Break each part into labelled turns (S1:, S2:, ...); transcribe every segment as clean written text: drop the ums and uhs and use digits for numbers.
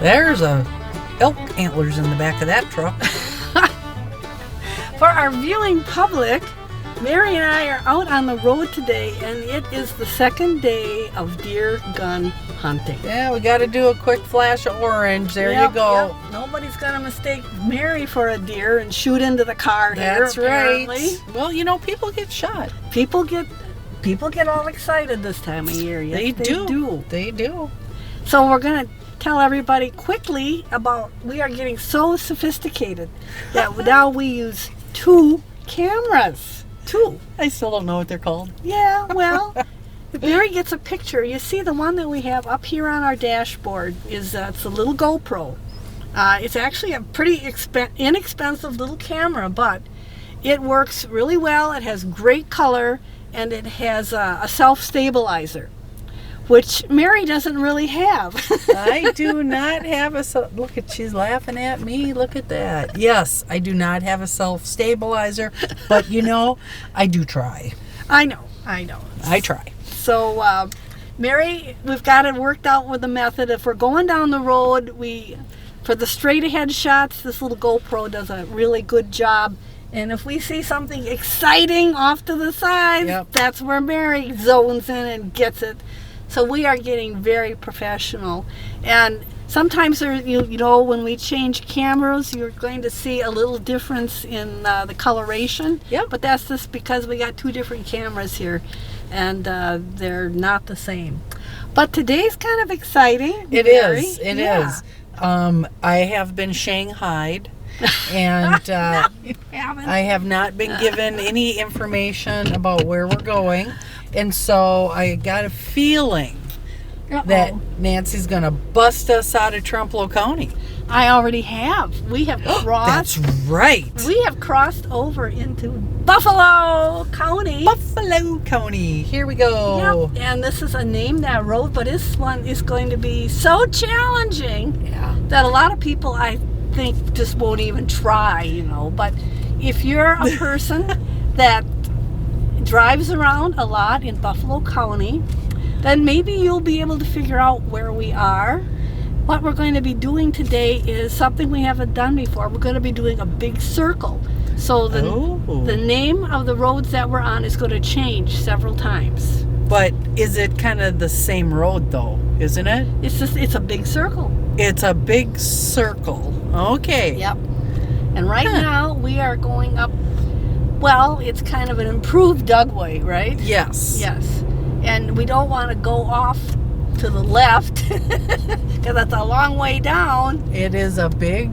S1: There's a elk antlers in the back of that truck.
S2: For our viewing public, Mary and I are out on the road today, and it is the second day of deer gun hunting.
S1: Yeah, we got to do a quick flash of orange. There you go.
S2: Yep. Nobody's going to mistake Mary for a deer and shoot into the car here.
S1: That's
S2: apparently.
S1: right. Well, you know, people get shot.
S2: People get all excited this time of year. Yes,
S1: They do.
S2: So we're going to tell everybody quickly about, we are getting so sophisticated that now we use 2 cameras. 2.
S1: I still don't know what they're called.
S2: Yeah, well, if Mary gets a picture, you see the one that we have up here on our dashboard is it's a little GoPro. It's actually a pretty inexpensive little camera, but it works really well. It has great color, and it has a self-stabilizer, which Mary doesn't really have.
S1: I do not have look at, she's laughing at me. Look at that. Yes, I do not have a self-stabilizer, but you know, I do try.
S2: I know.
S1: I try.
S2: So, Mary, we've got it worked out with the method. If we're going down the road, for the straight ahead shots, this little GoPro does a really good job. And if we see something exciting off to the side, that's where Mary zones in and gets it. So we are getting very professional. And sometimes you know, when we change cameras, you're going to see a little difference in the coloration.
S1: Yep.
S2: But that's just because we got 2 different cameras here, and they're not the same. But today's kind of exciting.
S1: It
S2: Mary.
S1: is. It is. I have been shanghaied, and I have not been given any information about where we're going. And so I got a feeling that Nancy's going to bust us out of Trempealeau County.
S2: I already have. We have crossed.
S1: That's right.
S2: We have crossed over into Buffalo County.
S1: Buffalo County. Here we go.
S2: Yep. And this is a name that road, but this one is going to be so challenging that a lot of people, I think, just won't even try, you know. But if you're a person that drives around a lot in Buffalo County, then maybe you'll be able to figure out where we are. What we're going to be doing today is something we haven't done before. We're going to be doing a big circle. So the name of the roads that we're on is going to change several times.
S1: But is it kind of the same road though, isn't it?
S2: It's a big circle.
S1: It's a big circle. Okay.
S2: Yep. And right now we are going up, well, it's kind of an improved Dugway, right?
S1: Yes.
S2: Yes. And we don't want to go off to the left because that's a long way down.
S1: It is a big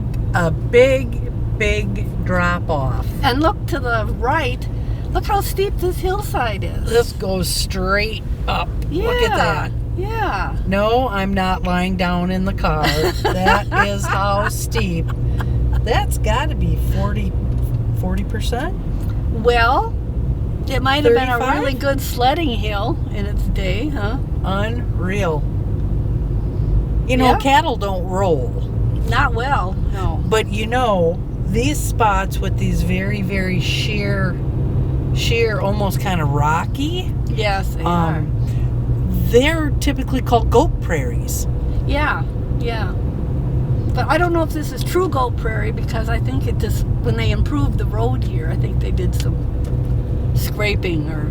S1: drop off.
S2: And look to the right. Look how steep this hillside is.
S1: This goes straight up.
S2: Yeah.
S1: Look at that.
S2: Yeah.
S1: No, I'm not lying down in the car. That is how steep. That's got to be 40%.
S2: Well, it might have been a
S1: 35?
S2: really good sledding hill in its day, huh?
S1: Unreal. You know, cattle don't roll.
S2: Not well, no.
S1: But you know, these spots with these very, very sheer, almost kind of rocky.
S2: Yes, they are.
S1: They're typically called goat prairies.
S2: Yeah. But I don't know if this is true goat prairie, because I think it just, when they improved the road here, I think they did some scraping or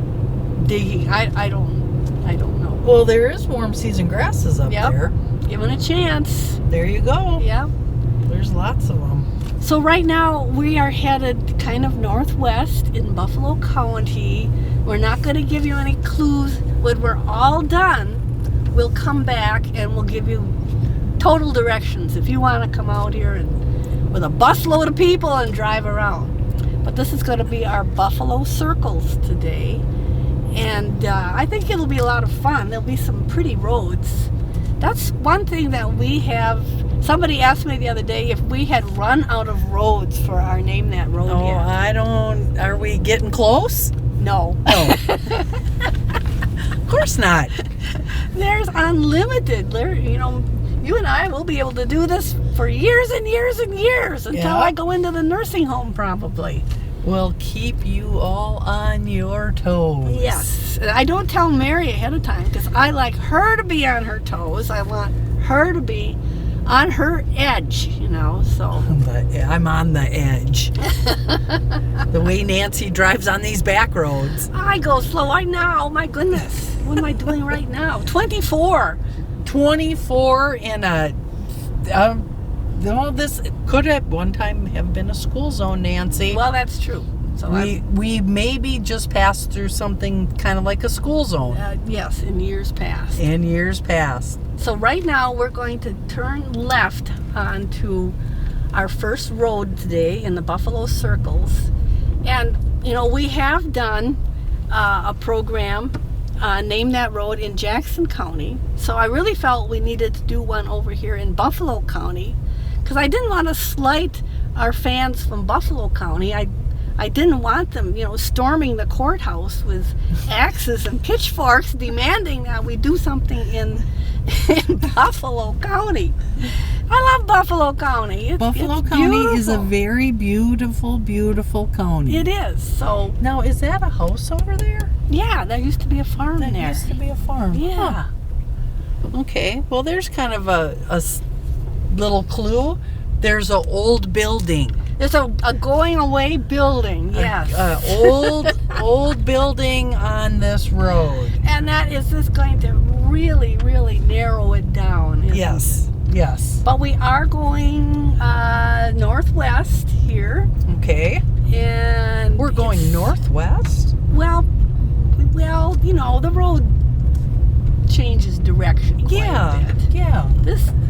S2: digging. I don't know.
S1: Well, there is warm season grasses up there.
S2: Given a chance.
S1: There you go.
S2: Yeah.
S1: There's lots of them.
S2: So right now we are headed kind of northwest in Buffalo County. We're not going to give you any clues. When we're all done, we'll come back and we'll give you total directions if you want to come out here and with a busload of people and drive around. But this is going to be our Buffalo Circles today, and I think it'll be a lot of fun. There'll be some pretty roads. That's one thing that we have. Somebody asked me the other day if we had run out of roads for our Name That Road
S1: Oh,
S2: yet.
S1: I don't. Are we getting close?
S2: No.
S1: Oh. Of course not.
S2: There's unlimited. You know, you and I will be able to do this for years and years and years until
S1: Yeah.
S2: I go into the nursing home, probably.
S1: We'll keep you all on your toes.
S2: Yes. I don't tell Mary ahead of time because I like her to be on her toes. I want her to be on her edge, you know, so.
S1: I'm on the edge. The way Nancy drives on these back roads.
S2: I go slow. I know. My goodness. What am I doing right now? 24.
S1: 24 in a... this could at one time have been a school zone, Nancy.
S2: Well, that's true. So
S1: we maybe just passed through something kind of like a school zone.
S2: yes, in years past.
S1: In years past.
S2: So right now we're going to turn left onto our first road today in the Buffalo Circles. And, you know, we have done a program, Name That Road in Jackson County. So I really felt we needed to do one over here in Buffalo County because I didn't want to slight our fans from Buffalo County. I didn't want them, you know, storming the courthouse with axes and pitchforks demanding that we do something in Buffalo County. I love Buffalo County.
S1: Buffalo
S2: it's
S1: County
S2: beautiful.
S1: is a very beautiful, beautiful county.
S2: It is. So,
S1: Now, is that a house over there?
S2: yeah, there used to be a farm
S1: That
S2: there.
S1: used to be a farm.
S2: Yeah.
S1: Huh. Okay. Well, there's kind of a little clue. There's an old building.
S2: There's a going away building, yes.
S1: Old building on this road.
S2: And that is just going to really, really narrow it down. isn't
S1: Yes.
S2: it?
S1: Yes.
S2: But we are going northwest here.
S1: Okay.
S2: And
S1: We're going
S2: it's-
S1: northwest?
S2: Well, you know, the road changes direction quite a bit.
S1: Yeah.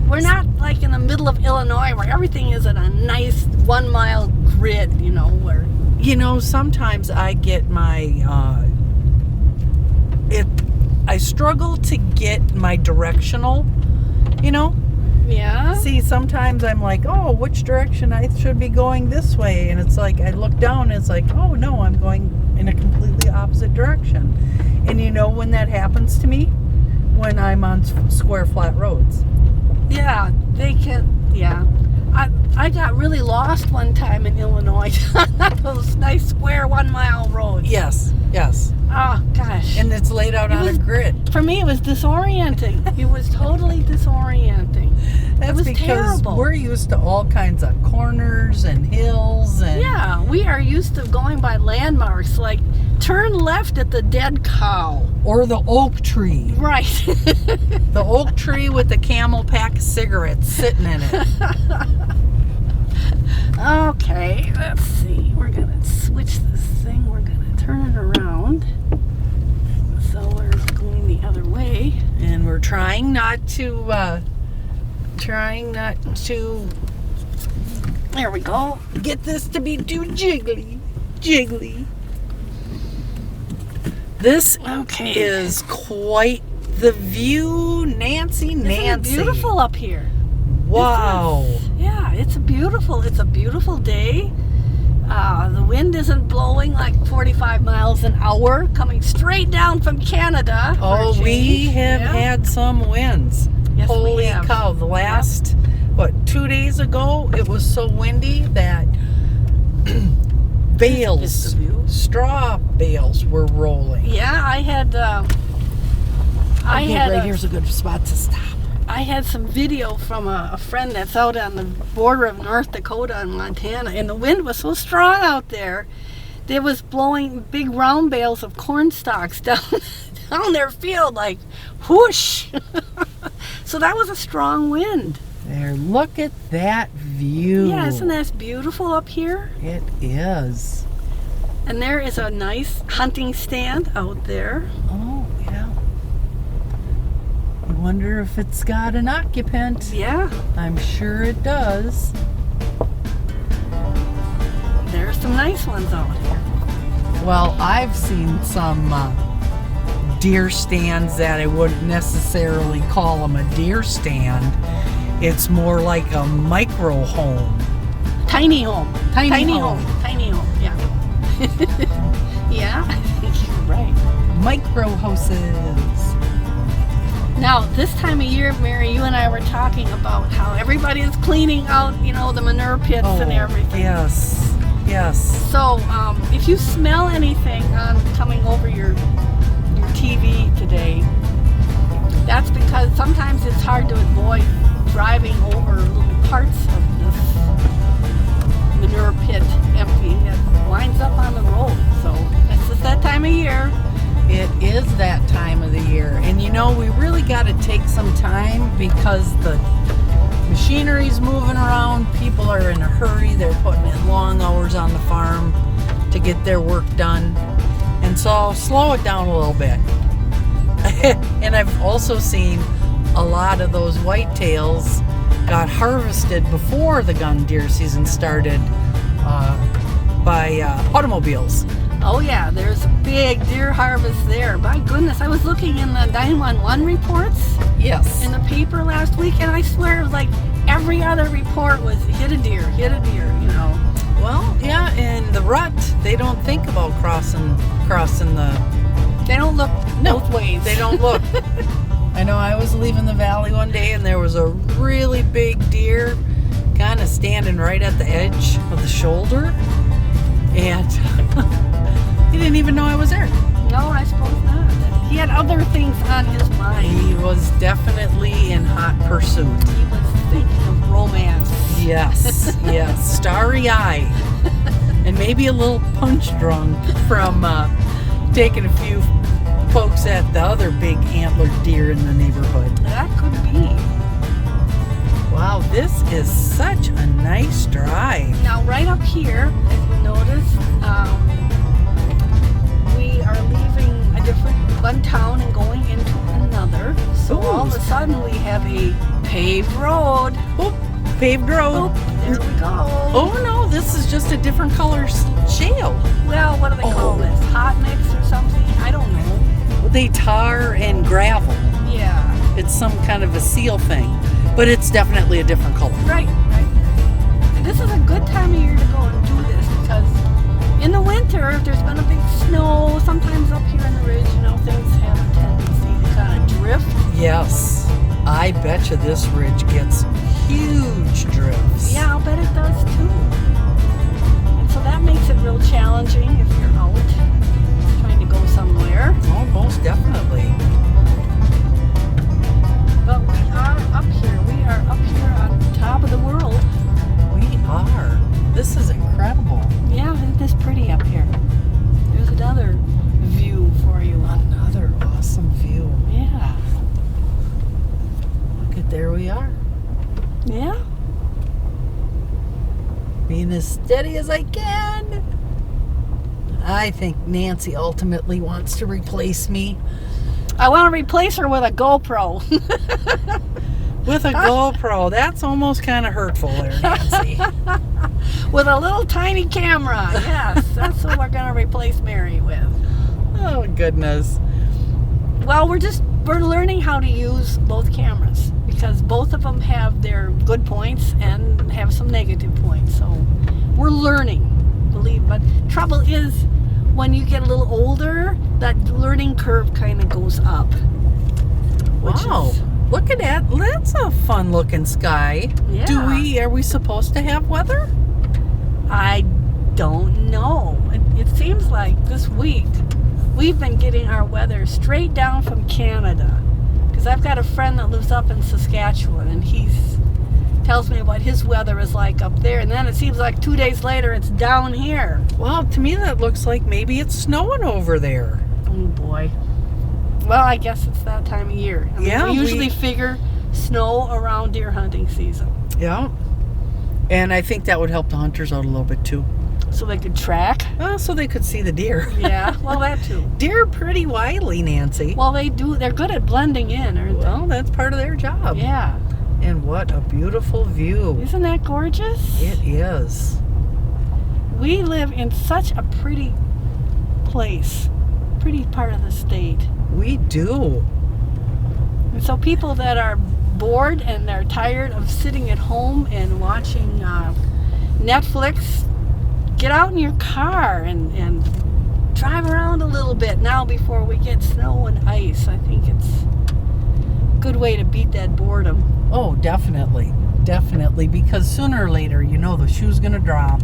S2: We're not like in the middle of Illinois where everything is in a nice 1 mile grid, you know, where.
S1: You know, sometimes I get my, I struggle to get my directional, you know?
S2: Yeah.
S1: See, sometimes I'm like, oh, which direction I should be going this way? And it's like, I look down and it's like, oh, no, I'm going in a completely opposite direction. And you know when that happens to me? When I'm on square, flat roads.
S2: Yeah, they can. Yeah. I got really lost one time in Illinois. Those nice square 1 mile roads.
S1: Yes, yes.
S2: Oh, gosh.
S1: And it's laid out on a grid.
S2: For me, it was disorienting. It was totally disorienting.
S1: That's
S2: was
S1: because
S2: terrible.
S1: we're used to all kinds of corners and hills and
S2: Yeah, we are used to going by landmarks like turn left at the dead cow.
S1: or the oak tree.
S2: Right.
S1: The oak tree with the Camel pack of cigarettes sitting in it.
S2: Okay, let's see. We're going to switch this thing. We're going to turn it around. So we're going the other way.
S1: And we're trying not to
S2: There we go.
S1: get this to be too jiggly. This
S2: Okay.
S1: is quite the view, Nancy.
S2: Isn't it beautiful up here?
S1: Wow.
S2: Yeah, it's a beautiful day. The wind isn't blowing like 45 miles an hour coming straight down from Canada. for a
S1: Oh, we
S2: change.
S1: have
S2: Yeah.
S1: had some winds.
S2: Yes, we
S1: Holy
S2: have.
S1: cow. The last, 2 days ago, it was so windy that
S2: It's
S1: bales,
S2: the view.
S1: straw bales were rolling.
S2: Yeah, I had
S1: Here's a good spot to stop.
S2: I had some video from a friend that's out on the border of North Dakota and Montana, and the wind was so strong out there, it was blowing big round bales of corn stalks down their field, like whoosh. So that was a strong wind.
S1: There, look at that view.
S2: Yeah, isn't that beautiful up here?
S1: It is.
S2: And there is a nice hunting stand out there.
S1: Oh, yeah. You wonder if it's got an occupant.
S2: Yeah.
S1: I'm sure it does.
S2: There's some nice ones out here.
S1: Well, I've seen some deer stands that I wouldn't necessarily call them a deer stand. It's more like a micro home.
S2: Tiny home.
S1: Tiny home.
S2: Tiny home, yeah. Yeah, you're right.
S1: Micro houses.
S2: Now, this time of year, Mary, you and I were talking about how everybody is cleaning out, the manure pits and everything.
S1: Yes.
S2: So, if you smell anything on coming over your TV today, that's because sometimes it's hard to avoid driving over little parts of this manure pit emptying that winds up on the road. So, it's just that time of year.
S1: It is that time of the year. And we really got to take some time because the machinery's moving around. People are in a hurry. They're putting in long hours on the farm to get their work done. And so slow it down a little bit. And I've also seen a lot of those whitetails got harvested before the gun deer season started by automobiles.
S2: Oh yeah, there's a big deer harvest there. My goodness, I was looking in the 911 reports
S1: Yes.
S2: in the paper last week, and I swear it was like every other report was hit a deer.
S1: Well, yeah, in the rut, they don't think about crossing the...
S2: They don't look both ways.
S1: They don't look. I know I was leaving the valley one day, and there was a really big deer kind of standing right at the edge of the shoulder, and he didn't even know I was there.
S2: No, I suppose not. He had other things on his mind.
S1: He was definitely in hot pursuit.
S2: He was thinking of romance.
S1: Yes, starry eye, and maybe a little punch drunk from taking a few pokes at the other big antlered deer in the neighborhood.
S2: That could be.
S1: Wow, this is such a nice drive.
S2: Now, right up here, as you notice, we are leaving one town and going into another. So all of a sudden, we have a paved road.
S1: Oop, paved road.
S2: Oop, there we go.
S1: Oh no, this is just a different color shale.
S2: Well, what do they call this? Hot mix or something? I don't know.
S1: They tar and gravel.
S2: Yeah.
S1: It's some kind of a seal thing, but it's definitely a different color.
S2: Right. And this is a good time of year to go and do this because in the winter, if there's been a big snow, sometimes up here in the ridge, things have a tendency to kind of drift.
S1: Yes. I bet you this ridge gets huge drifts.
S2: Yeah, I'll bet it does too. And so that makes it real challenging if you're out trying to go somewhere.
S1: Oh, most definitely.
S2: But we are up here. We are up here on top of the world.
S1: We are. This is incredible.
S2: Yeah, isn't this pretty up here? There's another view for you.
S1: Another awesome view.
S2: Yeah.
S1: Look at there we are.
S2: Yeah.
S1: Being as steady as I can. I think Nancy ultimately wants to replace me.
S2: I want to replace her with a GoPro.
S1: With a GoPro. That's almost kind of hurtful there, Nancy.
S2: With a little tiny camera. Yes, that's what we're going to replace Mary with.
S1: Oh, goodness.
S2: Well, we're learning how to use both cameras because both of them have their good points and have some negative points. So we're learning, but trouble is when you get a little older, that learning curve kind of goes up.
S1: Wow. Look at that. That's a fun looking sky.
S2: Yeah.
S1: Are we supposed to have weather?
S2: I don't know. It seems like this week we've been getting our weather straight down from Canada. Because I've got a friend that lives up in Saskatchewan and he tells me what his weather is like up there. And then it seems like 2 days later it's down here.
S1: Well, to me that looks like maybe it's snowing over there.
S2: Oh boy. Well, I guess it's that time of year. We usually figure snow around deer hunting season.
S1: Yeah. And I think that would help the hunters out a little bit too.
S2: So they could track.
S1: So they could see the deer.
S2: Yeah, well, that too.
S1: Deer are pretty wily, Nancy.
S2: Well, they're good at blending in, aren't they?
S1: Well, that's part of their job.
S2: Yeah.
S1: And what a beautiful view.
S2: Isn't that gorgeous?
S1: It is.
S2: We live in such a pretty place, pretty part of the state.
S1: We do.
S2: And so people that are bored and they're tired of sitting at home and watching Netflix, get out in your car and drive around a little bit now before we get snow and ice. I think it's a good way to beat that boredom.
S1: Oh, definitely. Definitely. Because sooner or later, the shoe's going to drop.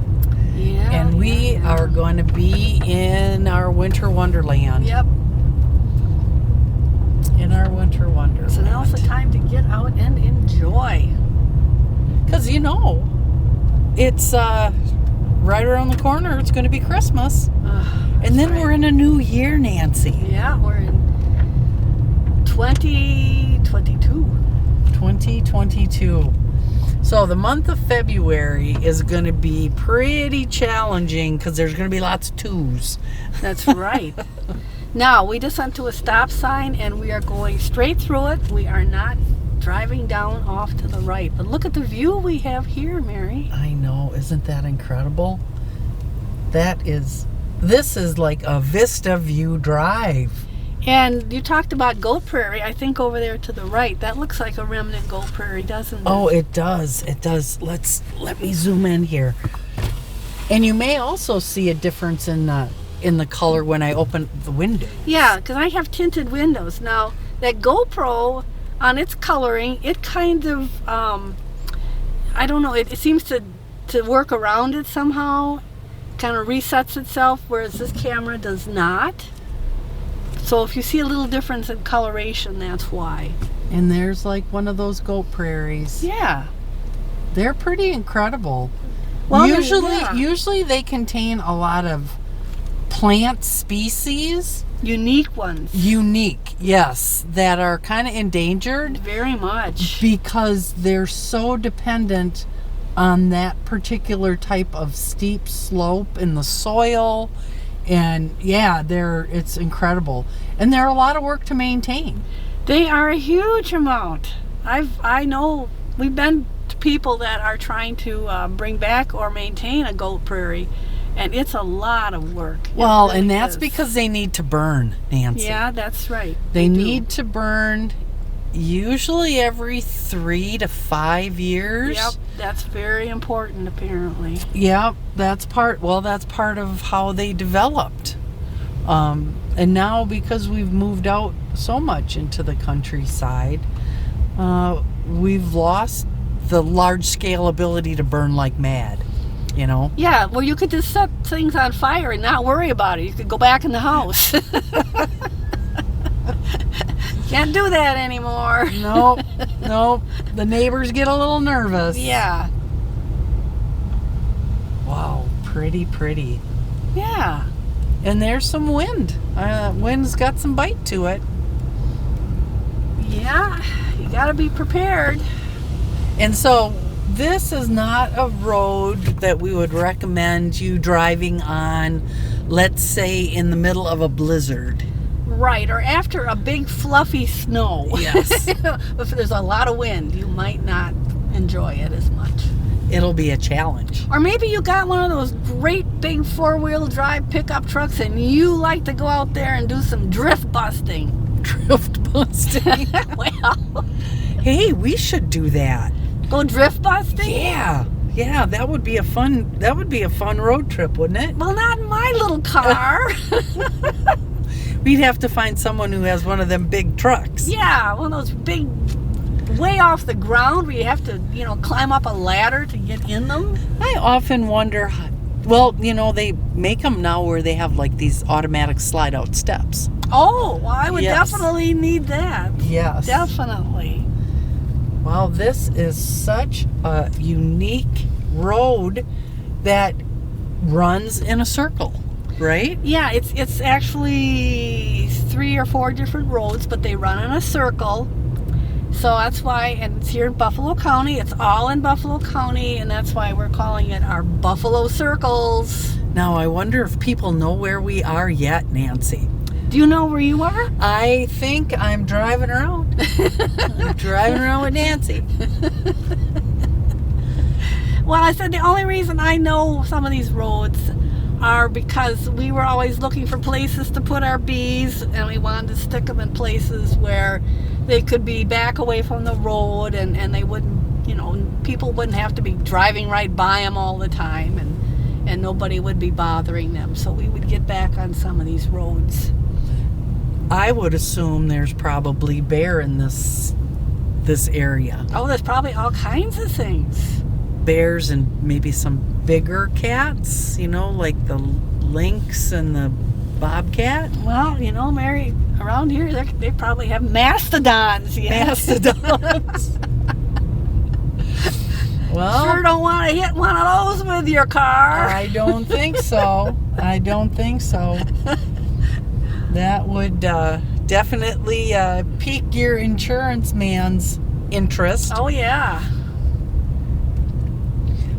S2: Yeah.
S1: And we are going to be in our winter wonderland.
S2: Yep.
S1: In our winter wonderland.
S2: So now's the time to get out and enjoy.
S1: Because, it's right around the corner. It's going to be Christmas. And then we're in a new year, Nancy.
S2: Yeah, we're in 2022.
S1: 2022. So the month of February is going to be pretty challenging because there's going to be lots of twos.
S2: That's right. Now, we just went to a stop sign and we are going straight through it. We are not driving down off to the right. But look at the view we have here, Mary.
S1: I know. Isn't that incredible? This is like a Vista View Drive.
S2: And you talked about Goat Prairie. I think over there to the right, that looks like a remnant Goat Prairie, doesn't it?
S1: Oh, it does. It does. Let me zoom in here. And you may also see a difference in the color when I open the window.
S2: Yeah, because I have tinted windows. Now, that GoPro, on its coloring, it kind of, I don't know, it seems to work around it somehow, kind of resets itself, whereas this camera does not. So if you see a little difference in coloration, that's why.
S1: And there's like one of those goat prairies.
S2: Yeah.
S1: They're pretty incredible.
S2: Well,
S1: usually they contain a lot of plant species.
S2: Unique ones.
S1: Unique, yes, that are kind of endangered.
S2: Very much.
S1: Because they're so dependent on that particular type of steep slope in the soil. And yeah, it's incredible. And they're a lot of work to maintain.
S2: They are a huge amount. I know we've been to people that are trying to bring back or maintain a goat prairie, and it's a lot of work.
S1: Well, really, and that's because they need to burn, Nancy.
S2: Yeah, that's right.
S1: They need to burn usually every 3 to 5 years.
S2: Yep, that's very important apparently.
S1: Yep, that's part of how they developed. And now because we've moved out so much into the countryside, we've lost the large scale ability to burn like mad,
S2: Yeah, well, you could just set things on fire and not worry about it. You could go back in the house. Can't do that anymore.
S1: Nope. The neighbors get a little nervous.
S2: Yeah.
S1: Wow, pretty.
S2: Yeah.
S1: And there's some wind. Wind's got some bite to it.
S2: Yeah, you got to be prepared.
S1: And so this is not a road that we would recommend you driving on, let's say, in the middle of a blizzard.
S2: Right, or after a big fluffy snow.
S1: Yes.
S2: If there's a lot of wind, you might not enjoy it as much.
S1: It'll be a challenge.
S2: Or maybe you got one of those great big 4-wheel drive pickup trucks and you like to go out there and do some drift busting.
S1: Drift busting?
S2: Well,
S1: hey, we should do that.
S2: Go drift busting?
S1: Yeah, that would be a fun road trip, wouldn't it?
S2: Well, not in my little car.
S1: We'd have to find someone who has one of them big trucks.
S2: Yeah, one of those big, way off the ground where you have to, climb up a ladder to get in them.
S1: I often wonder, well, they make them now where they have like these automatic slide out steps.
S2: Oh, well, I would definitely need that.
S1: Yes.
S2: Definitely.
S1: Well, this is such a unique road that runs in a circle. Right?
S2: Yeah, it's actually 3 or 4 different roads, but they run in a circle. So that's why, and it's here in Buffalo County. It's all in Buffalo County, and that's why we're calling it our Buffalo Circles.
S1: Now, I wonder if people know where we are yet, Nancy.
S2: Do you know where you are?
S1: I think I'm driving around. I'm driving around with Nancy.
S2: Well, I said the only reason I know some of these roads are because we were always looking for places to put our bees, and we wanted to stick them in places where they could be back away from the road, and they wouldn't, people wouldn't have to be driving right by them all the time, and nobody would be bothering them. So we would get back on some of these roads.
S1: I would assume there's probably bear in this area.
S2: Oh, there's probably all kinds of things.
S1: Bears and maybe some bigger cats, like the lynx and the bobcat.
S2: Well, Mary, around here they probably have mastodons. Yeah.
S1: Mastodons. Well,
S2: sure don't want to hit one of those with your car.
S1: I don't think so. That would definitely pique your insurance man's interest.
S2: Oh, yeah.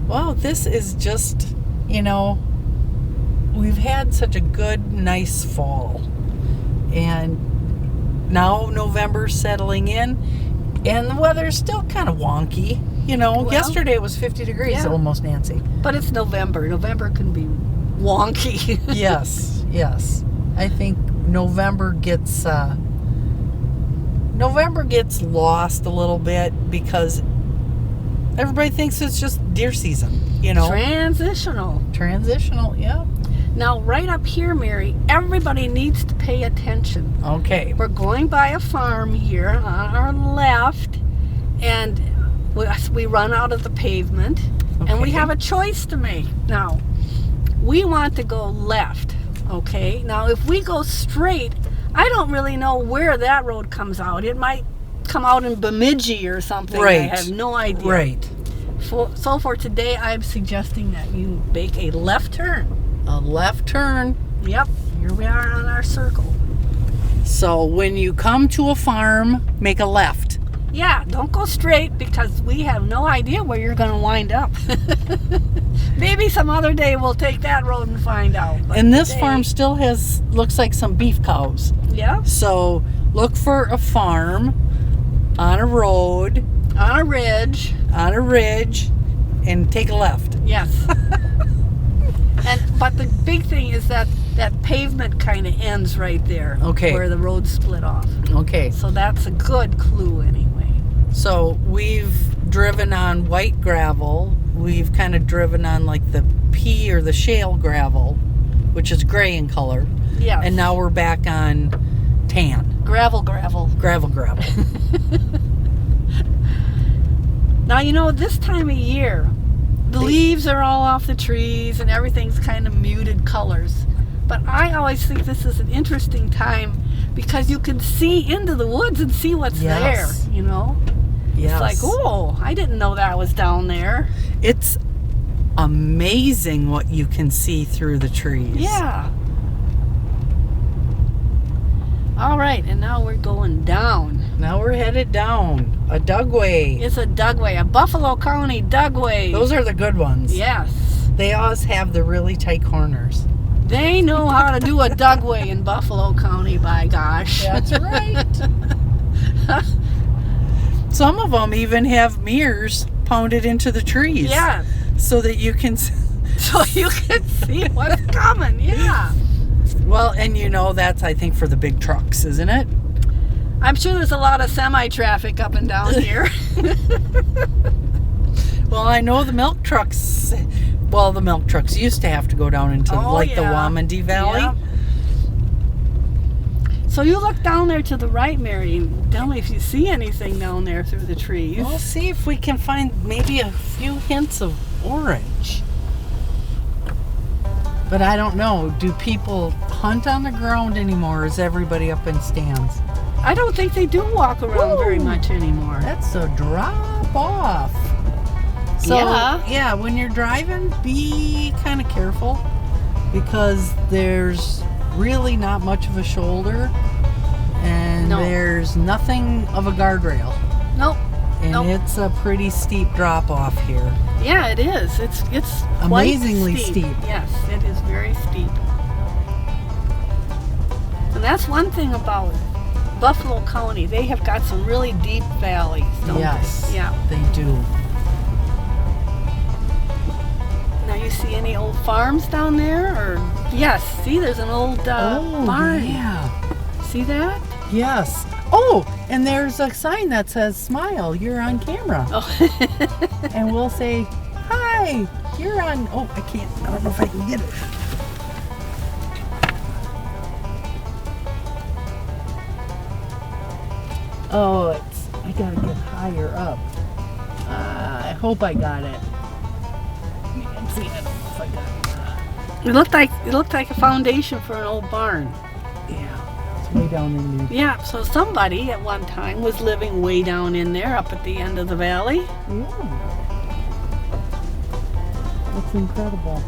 S1: Well, this is just, we've had such a good, nice fall. And now November's settling in, and the weather's still kind of wonky. Yesterday it was 50 degrees almost, Nancy.
S2: But it's November. November can be wonky.
S1: Yes. I think November gets lost a little bit because everybody thinks it's just deer season, Transitional, yeah.
S2: Now, right up here, Mary, everybody needs to pay attention.
S1: Okay.
S2: We're going by a farm here on our left, and we run out of the pavement, and we have a choice to make. Now, we want to go left, okay? Now, if we go straight, I don't really know where that road comes out. It might come out in Bemidji or something.
S1: Right.
S2: I have no idea.
S1: Right.
S2: So for today, I'm suggesting that you make a left turn.
S1: A left turn.
S2: Yep. Here we are on our circle.
S1: So when you come to a farm, make a left.
S2: Yeah, don't go straight because we have no idea where you're going to wind up. Maybe some other day we'll take that road and find out. But
S1: and this
S2: today,
S1: farm still looks like some beef cows.
S2: Yeah.
S1: So look for a farm on a road.
S2: On a ridge.
S1: And take a left.
S2: Yes. But the big thing is that pavement kind of ends right there.
S1: Okay.
S2: Where the road split off.
S1: Okay.
S2: So that's a good clue anyway.
S1: So we've driven on white gravel. We've kind of driven on like the pea or the shale gravel, which is gray in color.
S2: Yeah.
S1: And now we're back on tan.
S2: Gravel.
S1: Gravel.
S2: Now, this time of year, the leaves are all off the trees and everything's kind of muted colors. But I always think this is an interesting time because you can see into the woods and see what's there,
S1: Yes.
S2: It's like, oh, I didn't know that was down there.
S1: It's amazing what you can see through the trees.
S2: Yeah. All right, and now we're going down.
S1: Now we're headed down a dugway.
S2: It's a dugway, a Buffalo County dugway.
S1: Those are the good ones.
S2: Yes.
S1: They always have the really tight corners.
S2: They know how to do a dugway in Buffalo County, by gosh.
S1: That's right. Some of them even have mirrors pounded into the trees.
S2: Yeah.
S1: So that you can...
S2: So you can see what's coming, yeah.
S1: Well, and that's, I think, for the big trucks, isn't it?
S2: I'm sure there's a lot of semi-traffic up and down here.
S1: Well, I know the milk trucks... Well, the milk trucks used to have to go down into the Wamandee Valley.
S2: Yeah. So you look down there to the right, Mary, and tell me if you see anything down there through the trees.
S1: We'll see if we can find maybe a few hints of orange. But I don't know. Do people hunt on the ground anymore, or is everybody up in stands?
S2: I don't think they do walk around very much anymore.
S1: That's a drop off. So, yeah, when you're driving, be kind of careful because there's really not much of a shoulder and there's nothing of a guardrail.
S2: Nope.
S1: And
S2: Nope.
S1: it's a pretty steep drop off here.
S2: Yeah, it is. It's
S1: Amazingly
S2: quite
S1: steep.
S2: Yes, it is very steep. And that's one thing about Buffalo County. They have got some really deep valleys, don't
S1: Yes,
S2: they? Yeah.
S1: they do.
S2: Now you see any old farms down there? Or yes, see, there's an old barn.
S1: Yeah.
S2: See that?
S1: Yes. Oh, and there's a sign that says "Smile, you're on camera,"
S2: Oh.
S1: and we'll say, "Hi, you're on." Oh, I can't. I don't know if I can get it. Oh, I gotta get higher up. I hope I got it. You can see. I don't know if I got it.
S2: It looked like a foundation for an old barn.
S1: Yeah, it's way down in there.
S2: Yeah, so somebody at one time was living way down in there, up at the end of the valley.
S1: Yeah. That's incredible.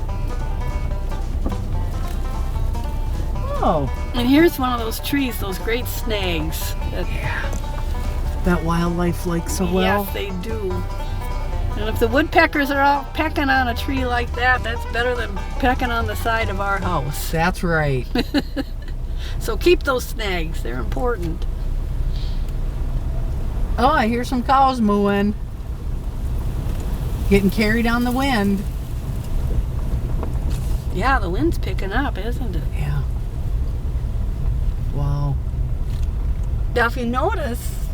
S1: Oh.
S2: And here's one of those trees, those great snags.
S1: That wildlife likes so well.
S2: Yes, they do. And if the woodpeckers are out pecking on a tree like that, that's better than pecking on the side of our house.
S1: That's right.
S2: So keep those snags. They're important.
S1: Oh, I hear some cows mooing. Getting carried on the wind.
S2: Yeah, the wind's picking up, isn't it?
S1: Yeah. Wow.
S2: Now, if you notice,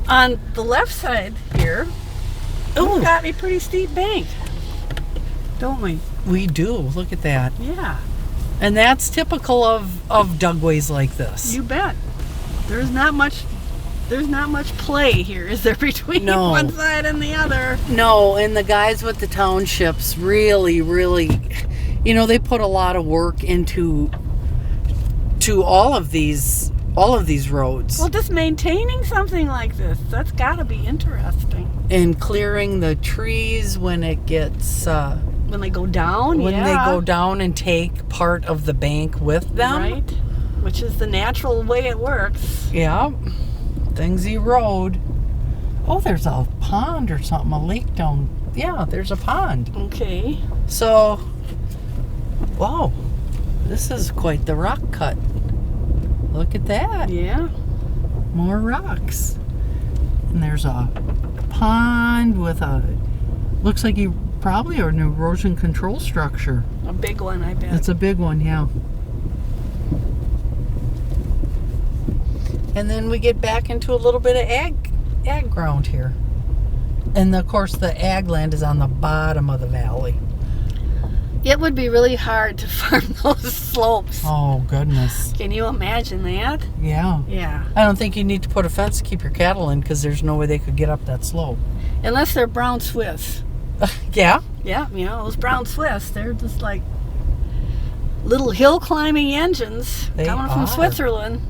S2: on the left side here, we've got a pretty steep bank, don't we?
S1: We do. Look at that.
S2: Yeah,
S1: And that's typical of dugways like this.
S2: you bet. There's not much play here, is there, between
S1: No.
S2: one side and the other?
S1: No, and the guys with the townships really, they put a lot of work into all of these roads.
S2: Well, just maintaining something like this, that's got to be interesting.
S1: And clearing the trees when it gets
S2: When they go down,
S1: when
S2: yeah.
S1: they go down and take part of the bank with them.
S2: Right, which is the natural way it works.
S1: Yeah. Things erode. Oh, there's a pond or something, a lake down. Yeah, there's a pond.
S2: Okay.
S1: So, wow, this is quite the rock cut. Look at that.
S2: Yeah.
S1: More rocks. And there's a pond with looks like probably an erosion control structure.
S2: A big one, I bet.
S1: It's a big one, yeah. And then we get back into a little bit of ag ground here. And of course the ag land is on the bottom of the valley.
S2: It would be really hard to farm those slopes.
S1: Oh, goodness.
S2: Can you imagine that?
S1: Yeah.
S2: Yeah.
S1: I don't think you need to put a fence to keep your cattle in because there's no way they could get up that slope.
S2: Unless they're brown Swiss.
S1: Yeah?
S2: Yeah, those brown Swiss, they're just like little hill climbing engines
S1: They
S2: coming from
S1: are.
S2: Switzerland.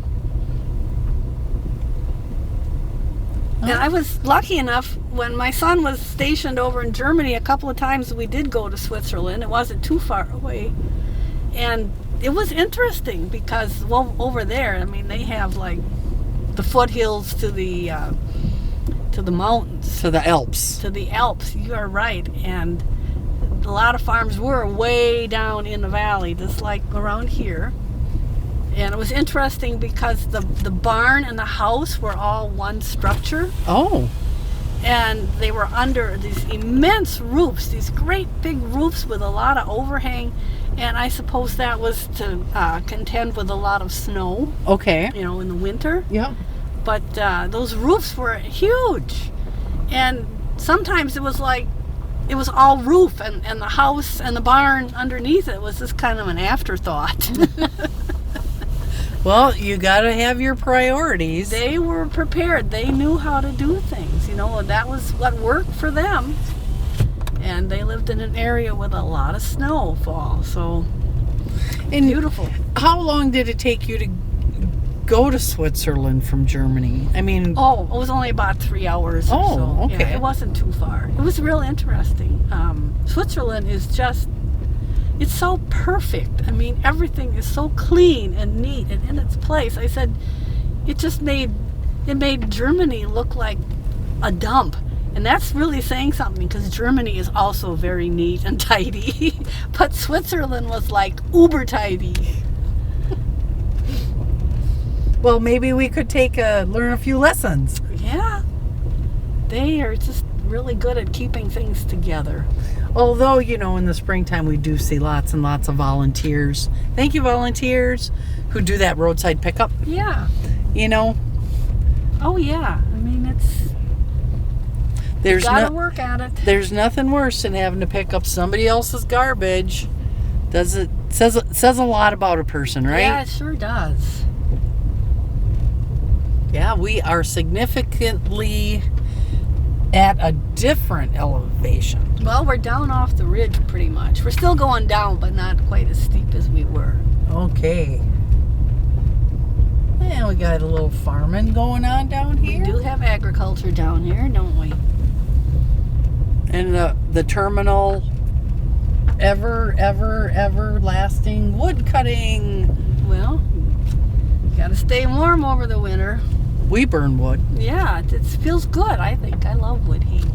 S2: And I was lucky enough when my son was stationed over in Germany. A couple of times we did go to Switzerland. It wasn't too far away, and it was interesting because over there, they have like the foothills to the mountains,
S1: To the Alps.
S2: to the Alps. You are right, and a lot of farms were way down in the valley, just like around here. And it was interesting because the barn and the house were all one structure.
S1: Oh.
S2: And they were under these immense roofs, these great big roofs with a lot of overhang. And I suppose that was to contend with a lot of snow,
S1: Okay.
S2: in the winter.
S1: Yep.
S2: But those roofs were huge. And sometimes it was like, it was all roof, and the house and the barn underneath it was just kind of an afterthought.
S1: Well, you got to have your priorities.
S2: They were prepared. They knew how to do things, and that was what worked for them. And they lived in an area with a lot of snowfall, so
S1: And
S2: beautiful.
S1: how long did it take you to go to Switzerland from Germany?
S2: Oh, it was only about 3 hours or so.
S1: okay.
S2: Yeah, it wasn't too far. It was real interesting. Switzerland is it's so perfect. Everything is so clean and neat and in its place. I said, it just made it made Germany look like a dump. And that's really saying something because Germany is also very neat and tidy. But Switzerland was like uber tidy.
S1: Well, maybe we could learn a few lessons.
S2: Yeah. They are just really good at keeping things together.
S1: Although, in the springtime we do see lots and lots of volunteers. Thank you, volunteers who do that roadside pickup.
S2: Yeah. Oh, yeah. I mean, you gotta work at it.
S1: There's nothing worse than having to pick up somebody else's garbage. Says a lot about a person, right?
S2: Yeah, it sure does.
S1: Yeah, we are significantly at a different elevation.
S2: Well, we're down off the ridge pretty much. We're still going down, but not quite as steep as we were.
S1: Okay. Yeah, we got a little farming going on down here.
S2: We do have agriculture down here, don't we?
S1: And the terminal everlasting wood cutting.
S2: Well, gotta stay warm over the winter.
S1: We burn wood.
S2: Yeah, it feels good, I think. I love wood heat.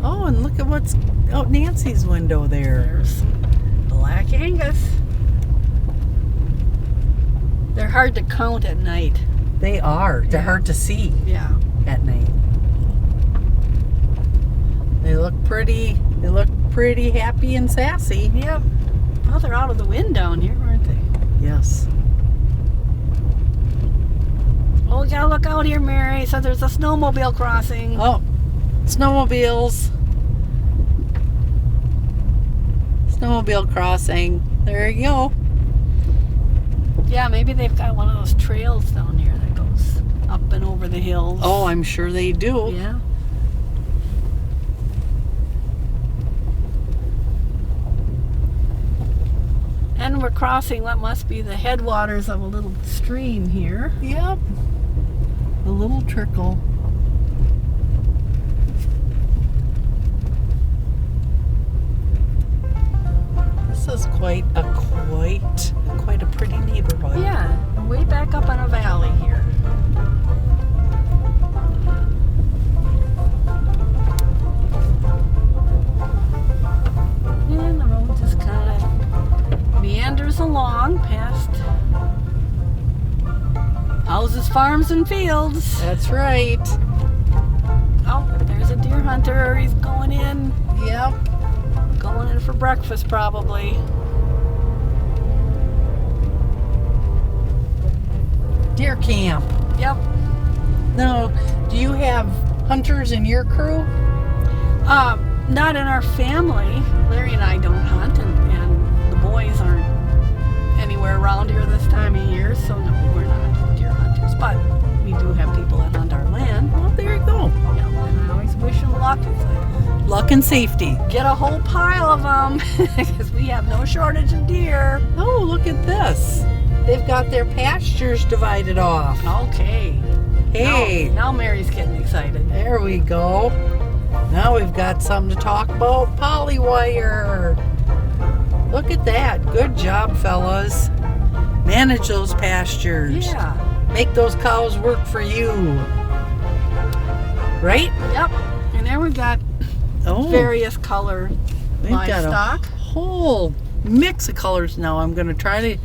S1: Oh, and look at what's out Nancy's window there.
S2: There's black Angus. They're hard to count at night.
S1: They are. They're hard to see at night. They look pretty happy and sassy.
S2: Yep. Well, they're out of the wind down here, aren't they?
S1: Yes.
S2: Oh, we gotta look out here, Mary. So there's a snowmobile crossing.
S1: Oh, snowmobiles. Snowmobile crossing. There you go.
S2: Yeah, maybe they've got one of those trails down here that goes up and over the hills.
S1: Oh, I'm sure they do.
S2: Yeah. And we're crossing what must be the headwaters of a little stream here.
S1: Yep. A little trickle. This is quite a pretty neighborhood.
S2: Yeah, way back up in a valley here. And the road just kind of meanders along past houses, farms, and fields.
S1: That's right.
S2: Oh, there's a deer hunter. He's going in.
S1: Yep.
S2: Going in for breakfast, probably.
S1: Deer camp.
S2: Yep.
S1: No, do you have hunters in your crew?
S2: Not in our family. Larry and I don't hunt, and the boys aren't anywhere around here this time of year, so no, we're not deer hunters. But we do have people that hunt our land.
S1: Well, there you go.
S2: Yeah, and I always wish them luck. It's like,
S1: luck and safety.
S2: get a whole pile of them, because we have no shortage of deer.
S1: Oh, look at this. They've got their pastures divided off.
S2: Okay.
S1: Hey.
S2: Now Mary's getting excited.
S1: There we go. Now we've got something to talk about. Polywire. Look at that. Good job, fellas. Manage those pastures.
S2: Yeah.
S1: Make those cows work for you. Right?
S2: Yep. And then we've got various color
S1: we've got
S2: livestock.
S1: a whole mix of colors now. I'm going to try to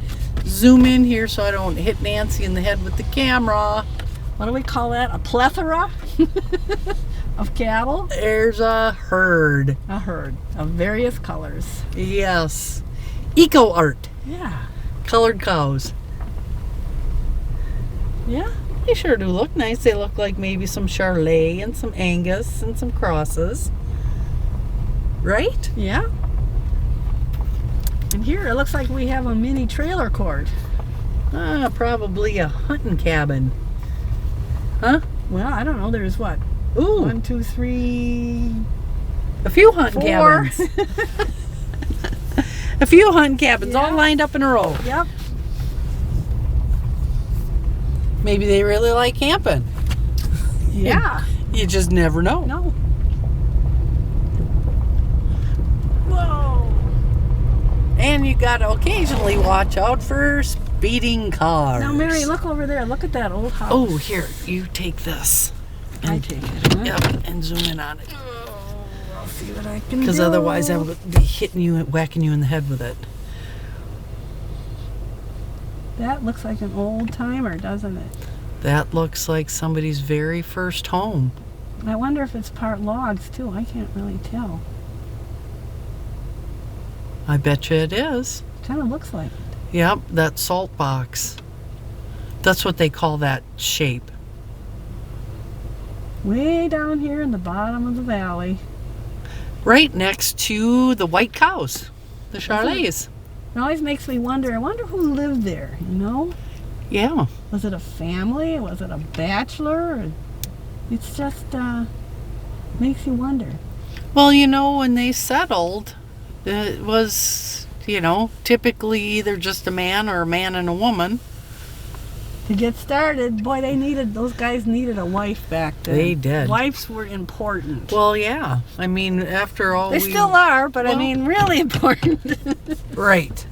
S1: zoom in here so I don't hit Nancy in the head with the camera.
S2: What do we call that? A plethora of cattle?
S1: There's a herd.
S2: A herd of various colors.
S1: Yes. Eco art.
S2: Yeah.
S1: Colored cows.
S2: Yeah.
S1: They sure do look nice. They look like maybe some Charolais and some Angus and some crosses. Right?
S2: Yeah. And here it looks like we have a mini trailer court.
S1: Probably a hunting cabin. Huh?
S2: Well, I don't know. There's what?
S1: Ooh.
S2: 1, 2, 3,
S1: A few hunting
S2: 4.
S1: cabins. A few hunting cabins all lined up in a row.
S2: Yep.
S1: Maybe they really like camping.
S2: Yeah.
S1: You just never know.
S2: No. Whoa.
S1: And you got to occasionally watch out for speeding cars.
S2: Now, Mary, look over there. Look at that old house.
S1: Oh, here, you take this.
S2: I take it, huh?
S1: Yep, and zoom in on it.
S2: Oh, I'll see what I can do.
S1: Because otherwise I would be hitting you and whacking you in the head with it.
S2: That looks like an old timer, doesn't it?
S1: That looks like somebody's very first home.
S2: I wonder if it's part logs, too. I can't really tell.
S1: I bet you it is.
S2: Kind of looks like it.
S1: Yep, that salt box. That's what they call that shape.
S2: Way down here in the bottom of the valley.
S1: Right next to the white cows, the chalets.
S2: It always makes me wonder. I wonder who lived there, you know?
S1: Yeah.
S2: Was it a family? Was it a bachelor? It's just makes you wonder.
S1: Well, you know, when they settled, it was, you know, typically either just a man or a man and a woman.
S2: To get started, boy, those guys needed a wife back then.
S1: They did.
S2: Wives were important.
S1: Well, yeah. I mean, after all,
S2: They still are, but I mean, really important.
S1: Right.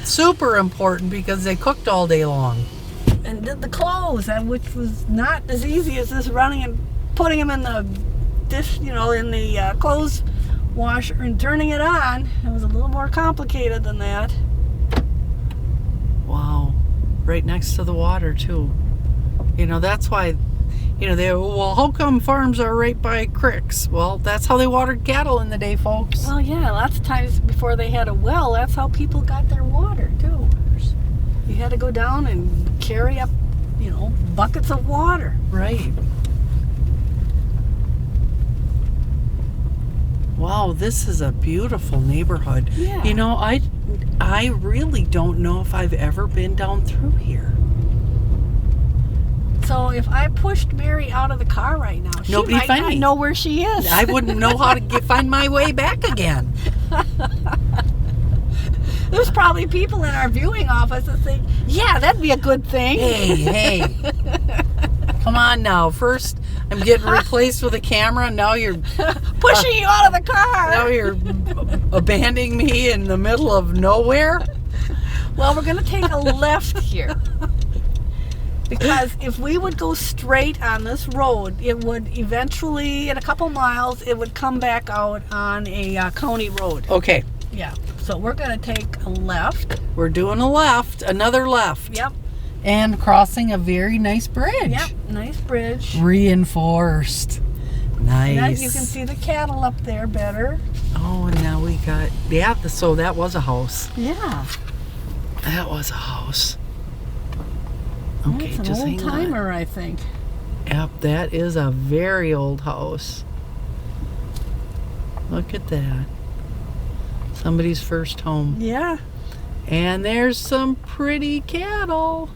S1: Super important because they cooked all day long.
S2: And did the clothes, which was not as easy as this running and putting them in the dish, you know, in the clothes washer and turning it on. It was a little more complicated than that.
S1: Wow. Right next to the water, too. You know, that's why, you know, well, how come farms are right by creeks? Well, that's how they watered cattle in the day, folks.
S2: Well, yeah, lots of times before they had a well, that's how people got their water, too. You had to go down and carry up, you know, buckets of water.
S1: Right. Wow, this is a beautiful neighborhood.
S2: Yeah.
S1: You know, I really don't know if I've ever been down through here.
S2: So if I pushed Mary out of the car right now, she might not know where she is.
S1: I wouldn't know how to find my way back again.
S2: There's probably people in our viewing office that think, yeah, that'd be a good thing.
S1: Hey. Come on now. First, I'm getting replaced with a camera. Now you're
S2: pushing you out of the car.
S1: Now you're abandoning me in the middle of nowhere.
S2: Well, we're going to take a left here. Because if we would go straight on this road, it would eventually, in a couple miles, it would come back out on a county road.
S1: Okay.
S2: Yeah. So we're going to take a left.
S1: We're doing a left, another left.
S2: Yep.
S1: And crossing a very nice bridge.
S2: Yep, nice bridge.
S1: Reinforced. Nice.
S2: And you can see the cattle up there better.
S1: Oh, and now we got, so that was a house.
S2: Yeah.
S1: That was a house. Okay,
S2: That's
S1: just
S2: an
S1: hang
S2: old
S1: on.
S2: timer, I think.
S1: Yep, that is a very old house. Look at that. Somebody's first home.
S2: Yeah.
S1: And there's some pretty cattle.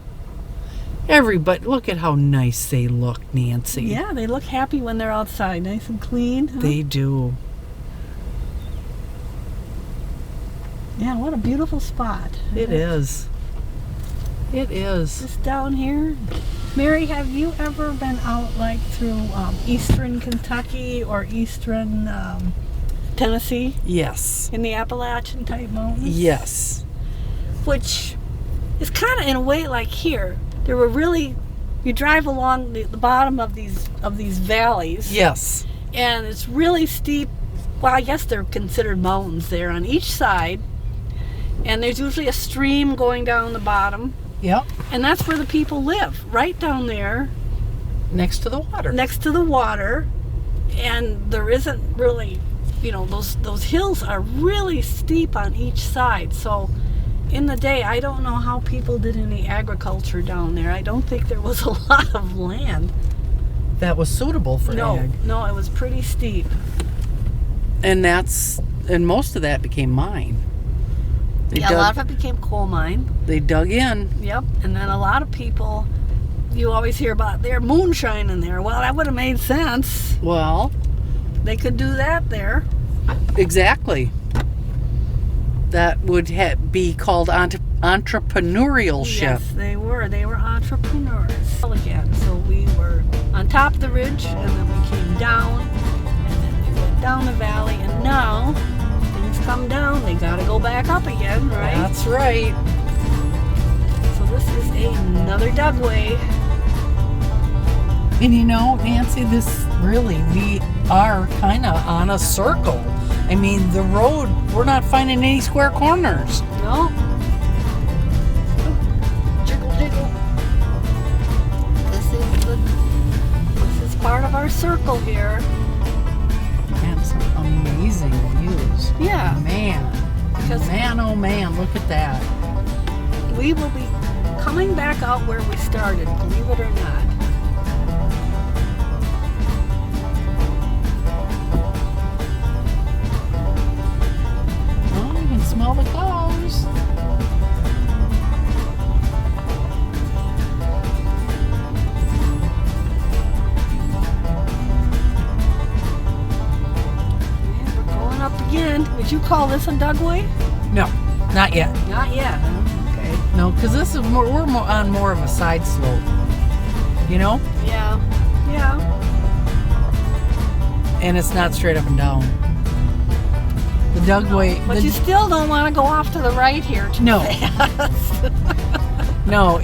S1: Everybody, look at how nice they look, Nancy.
S2: Yeah, they look happy when they're outside, nice and clean. Huh?
S1: They do.
S2: Yeah, what a beautiful spot.
S1: It is. It is.
S2: Just down here. Mary, have you ever been out like through eastern Kentucky or eastern Tennessee?
S1: Yes.
S2: In the Appalachian type mountains?
S1: Yes.
S2: Which is kind of in a way like here. There were really, you drive along the bottom of these valleys.
S1: Yes.
S2: And it's really steep. Well, I guess they're considered mountains there on each side. And there's usually a stream going down the bottom.
S1: Yep.
S2: And that's where the people live, right down there.
S1: Next to the water.
S2: Next to the water. And there isn't really, you know, those hills are really steep on each side. So in the day, I don't know how people did any agriculture down there. I don't think there was a lot of land.
S1: That was suitable for ag.
S2: No, it was pretty steep.
S1: And most of that became mine.
S2: A lot of it became coal mine.
S1: They dug in.
S2: Yep. And then a lot of people, you always hear about their moonshine in there. Well, that would have made sense.
S1: Well,
S2: they could do that there.
S1: Exactly. That would be called entrepreneurship.
S2: Yes, they were. They were entrepreneurs. Again, so we were on top of the ridge, and then we came down, and then we went down the valley, and now things come down. They got to go back up again, right?
S1: That's right.
S2: is another Dugway.
S1: And you know, Nancy, we are kind of on a circle. I mean, the road, we're not finding any square corners.
S2: No. Jiggle, jiggle. This is part of our circle here.
S1: And some amazing views.
S2: Yeah.
S1: Man, oh man, look at that.
S2: We will be coming back out where we started, believe it or not.
S1: Oh, you can smell the cows.
S2: Yeah, we're going up again. Would you call this a Dugway?
S1: No, not yet.
S2: Not yet. Okay.
S1: No, because this is we're on more of a side slope. You know?
S2: Yeah. Yeah.
S1: And it's not straight up and down. The Dugway.
S2: No, but you still don't want to go off to the right here too fast.
S1: No.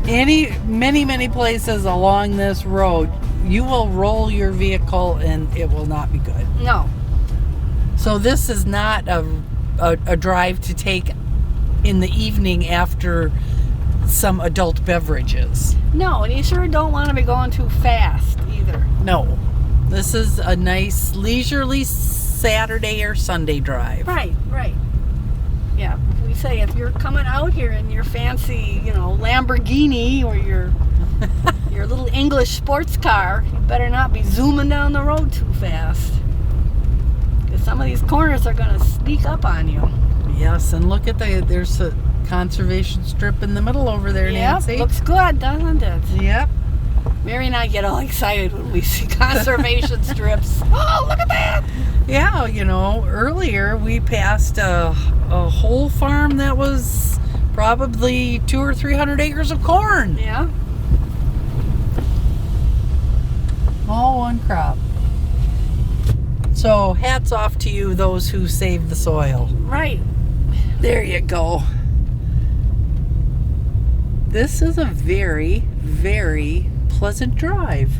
S1: Many places along this road, you will roll your vehicle and it will not be good.
S2: No.
S1: So this is not a drive to take in the evening after some adult beverages.
S2: No, and you sure don't want to be going too fast either.
S1: No. This is a nice leisurely Saturday or Sunday drive.
S2: Right. Yeah, we say if you're coming out here in your fancy, Lamborghini or your little English sports car, you better not be zooming down the road too fast. Because some of these corners are going to sneak up on you.
S1: Yes, and look at there's a conservation strip in the middle over there, Nancy.
S2: Yep, looks good, doesn't it?
S1: Yep.
S2: Mary and I get all excited when we see conservation strips. Oh, look at that!
S1: Yeah, earlier we passed a whole farm that was probably 200 or 300 acres of corn.
S2: Yeah.
S1: All one crop. So hats off to you, those who saved the soil.
S2: Right.
S1: There you go. This is a very, very pleasant drive.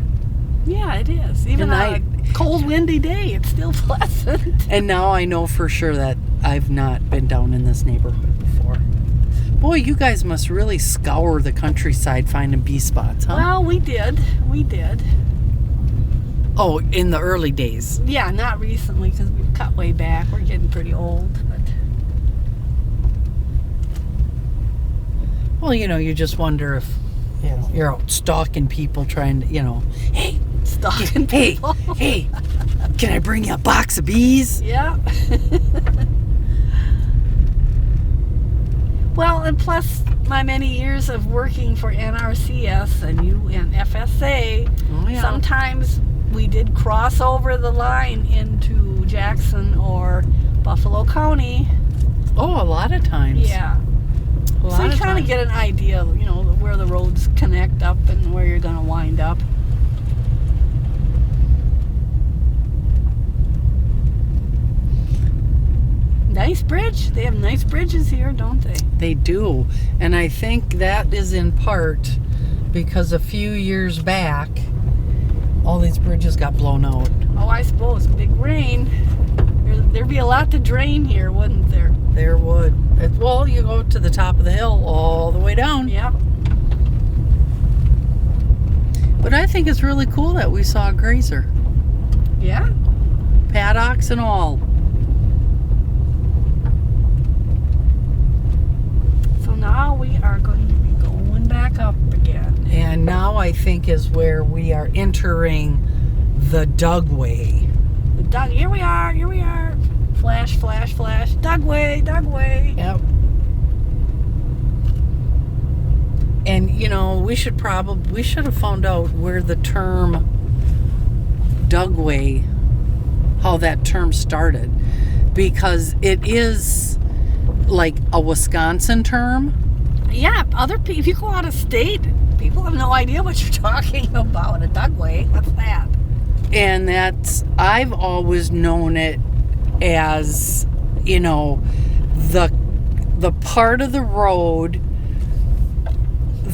S2: Yeah, it is. Even on a cold, windy day, it's still pleasant.
S1: And now I know for sure that I've not been down in this neighborhood before. Boy, you guys must really scour the countryside finding bee spots, huh?
S2: Well, we did.
S1: Oh, in the early days.
S2: Yeah, not recently because we've cut way back. We're getting pretty old. But
S1: well, you just wonder if you're out stalking people trying to, hey,
S2: stalking people.
S1: Hey, can I bring you a box of bees?
S2: Yeah. Well, and plus my many years of working for NRCS and FSA, sometimes we did cross over the line into Jackson or Buffalo County.
S1: Oh, a lot of times.
S2: Yeah. So you kind of get an idea, where the roads connect up and where you're going to wind up. Nice bridge. They have nice bridges here, don't they?
S1: They do. And I think that is in part because a few years back, all these bridges got blown out.
S2: Oh, I suppose. Big rain. There'd be a lot to drain here, wouldn't there?
S1: There would. Well, you go to the top of the hill all the way down.
S2: Yep.
S1: But I think it's really cool that we saw a grazer.
S2: Yeah.
S1: Paddocks and all.
S2: So now we are going to be going back up again.
S1: And now I think is where we are entering the Dugway.
S2: Here we are. Flash, flash, flash. Dugway.
S1: Yep. And we should have found out where the term Dugway, how that term started, because it is like a Wisconsin term.
S2: Yeah, other people, if you go out of state, people have no idea what you're talking about. A Dugway, what's that?
S1: And I've always known it as, the part of the road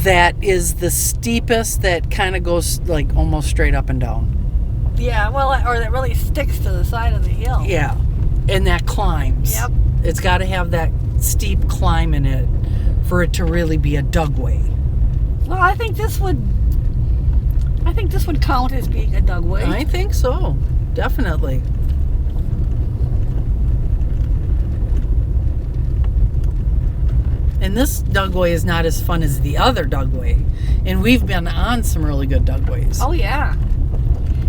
S1: that is the steepest, that kind of goes like almost straight up and down.
S2: Yeah, well, or that really sticks to the side of the hill.
S1: Yeah, and that climbs.
S2: Yep.
S1: It's got to have that steep climb in it for it to really be a dugway.
S2: Well, I think this would count as being a dugway.
S1: I think so, definitely. And this dugway is not as fun as the other dugway, and we've been on some really good dugways.
S2: Oh yeah.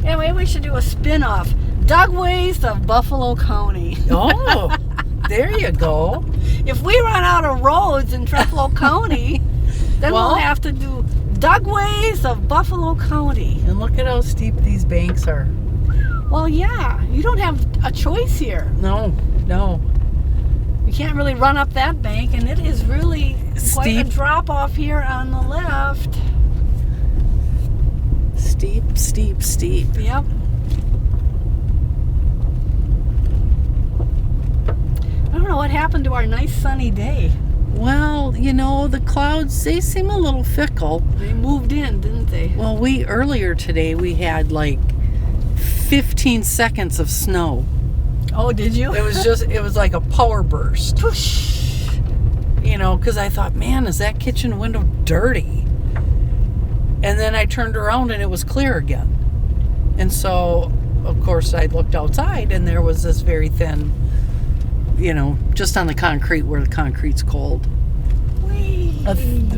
S2: Anyway, we should do a spin-off. Dugways of Buffalo County.
S1: Oh, there you go.
S2: If we run out of roads in Trempealeau County, then
S1: Well-
S2: we'll have to do Dugways of Buffalo County.
S1: And look at how steep these banks are.
S2: Well, yeah, you don't have a choice here.
S1: No.
S2: You can't really run up that bank, and it is really quite a
S1: Steep.
S2: drop off here on the left.
S1: Steep.
S2: Yep. I don't know what happened to our nice sunny day.
S1: Well, the clouds, they seem a little fickle.
S2: They moved in, didn't they?
S1: Well, earlier today, we had like 15 seconds of snow.
S2: Oh, did you?
S1: It was like a power burst.
S2: Whoosh.
S1: Because I thought, man, is that kitchen window dirty? And then I turned around and it was clear again. And so, of course, I looked outside and there was this very thin, just on the concrete where the concrete's cold.
S2: Whee.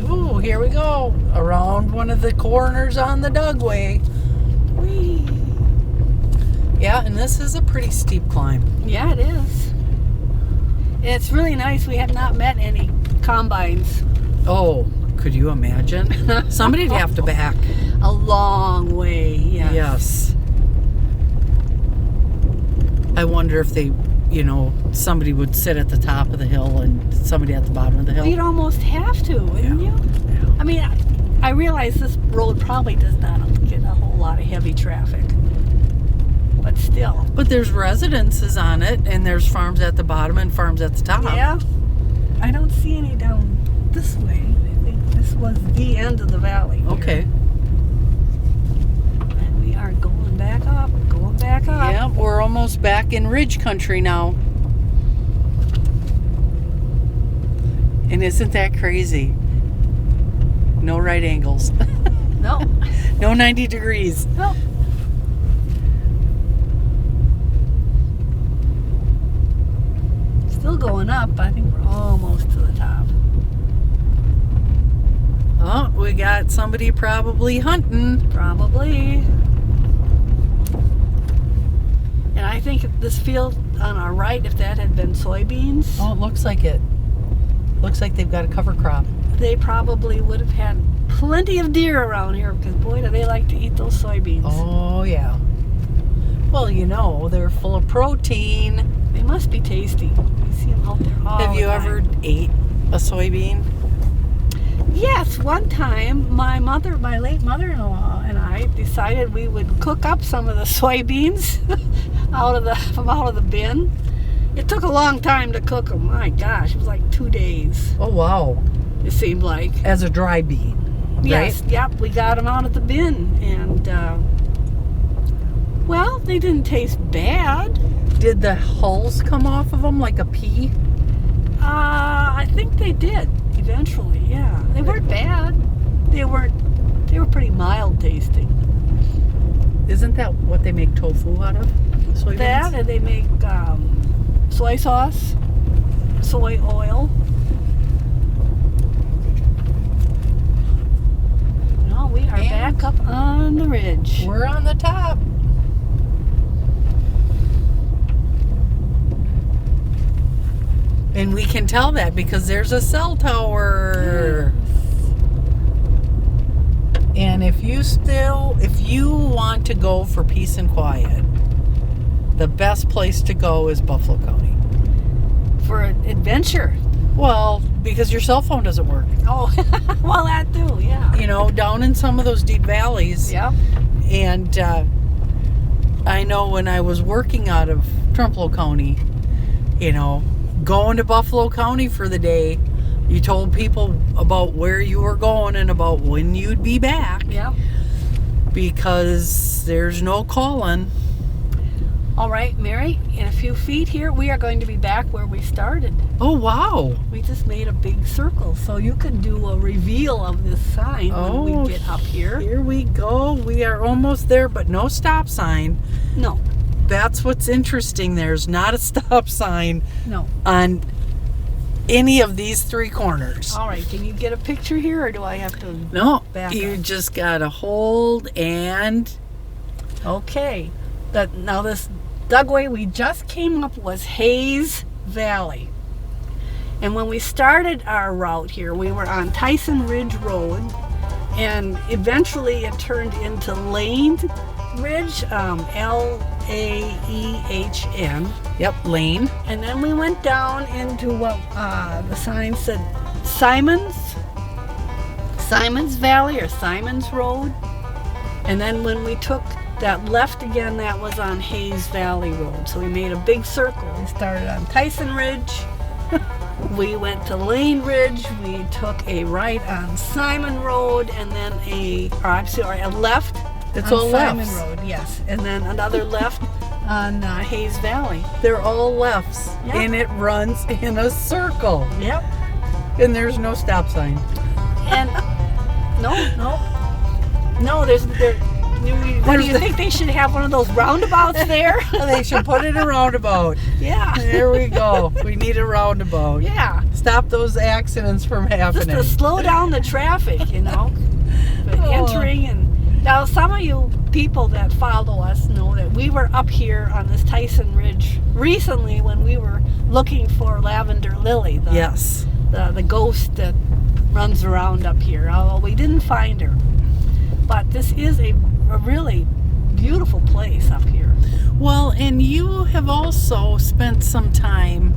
S1: Ooh, here we go. Around one of the corners on the dugway.
S2: Whee.
S1: Yeah, and this is a pretty steep climb.
S2: Yeah, it is. It's really nice. We have not met any combines.
S1: Oh, could you imagine? Somebody'd have to back.
S2: A long way, yes.
S1: Yes. I wonder if they, somebody would sit at the top of the hill and somebody at the bottom of the hill.
S2: You'd almost have to, wouldn't you?
S1: Yeah.
S2: I mean, I realize this road probably does not get a whole lot of heavy traffic. But still.
S1: But there's residences on it, and there's farms at the bottom and farms at the top.
S2: Yeah. I don't see any down this way. I think this was the end of the valley. Here.
S1: Okay.
S2: And we are going back up.
S1: Yeah, we're almost back in ridge country now. And isn't that crazy? No right angles.
S2: No.
S1: No 90 degrees.
S2: No. Still going up. I think we're almost to the top.
S1: Oh, we got somebody probably hunting.
S2: Probably. And I think this field on our right, if that had been soybeans,
S1: Oh, it looks like it. Looks like they've got a cover crop.
S2: they probably would have had plenty of deer around here because, boy, do they like to eat those soybeans.
S1: Oh, yeah. Well, they're full of protein.
S2: They must be tasty. You see them out there all
S1: Have
S2: the
S1: you
S2: time.
S1: ever ate a soybean?
S2: Yes, one time my late mother-in-law and I decided we would cook up some of the soybeans out of the bin. It took a long time to cook them. My gosh, it was like 2 days.
S1: Oh, wow.
S2: It seemed like.
S1: As a dry bean,
S2: Yes,
S1: right?
S2: yep, we got them out of the bin, and well, they didn't taste bad.
S1: Did the hulls come off of them like a pea?
S2: I think they did eventually. Yeah, they weren't bad. They were pretty mild tasting.
S1: Isn't that what they make tofu out of? Soybeans?
S2: That, and they make soy sauce, soy oil. No, we are
S1: And
S2: back up on the ridge.
S1: We're on the top. And we can tell that because there's a cell tower. And if you want to go for peace and quiet, the best place to go is Buffalo County.
S2: For an adventure.
S1: Well, because your cell phone doesn't work.
S2: Oh, well, that too, yeah.
S1: Down in some of those deep valleys.
S2: Yep.
S1: And I know when I was working out of Trempealeau County, going to Buffalo County for the day, You told people about where you were going and about when you'd be back.
S2: Yeah.
S1: Because there's no calling.
S2: All right, Mary, in a few feet here, we are going to be back where we started.
S1: Oh, wow.
S2: We just made a big circle, so you can do a reveal of this sign when we get up here.
S1: Here we go. We are almost there, but no stop sign.
S2: No.
S1: That's what's interesting. There's not a stop sign on any of these three corners.
S2: All right, can you get a picture here, or do I have to back
S1: you
S2: up?
S1: just got to hold and...
S2: Okay. Now this dugway we just came up was Hayes Valley. And when we started our route here, we were on Tyson Ridge Road, and eventually it turned into Lane Ridge, L-A-E-H-N.
S1: Yep, Lane.
S2: And then we went down into what the sign said, Simon's Valley or Simon's Road. And then when we took that left again, that was on Hayes Valley Road. So we made a big circle. We started on Tyson Ridge. We went to Lane Ridge. We took a right on Simon Road, and then a left.
S1: It's
S2: on
S1: all
S2: Simon
S1: lefts.
S2: Road, yes. And then another left on Hayes Valley.
S1: They're all lefts,
S2: Yep.
S1: and it runs in a circle.
S2: Yep.
S1: And there's no stop sign.
S2: And no, what do you think they should have one of those roundabouts there?
S1: They should put in a roundabout.
S2: Yeah.
S1: There we go. We need a roundabout.
S2: Yeah.
S1: Stop those accidents from happening.
S2: Just to slow down the traffic, But entering and now some of you people that follow us know that we were up here on this Tyson Ridge recently when we were looking for Lavender Lily, the ghost that runs around up here. Although we didn't find her, but this is a really beautiful place up here.
S1: Well, and you have also spent some time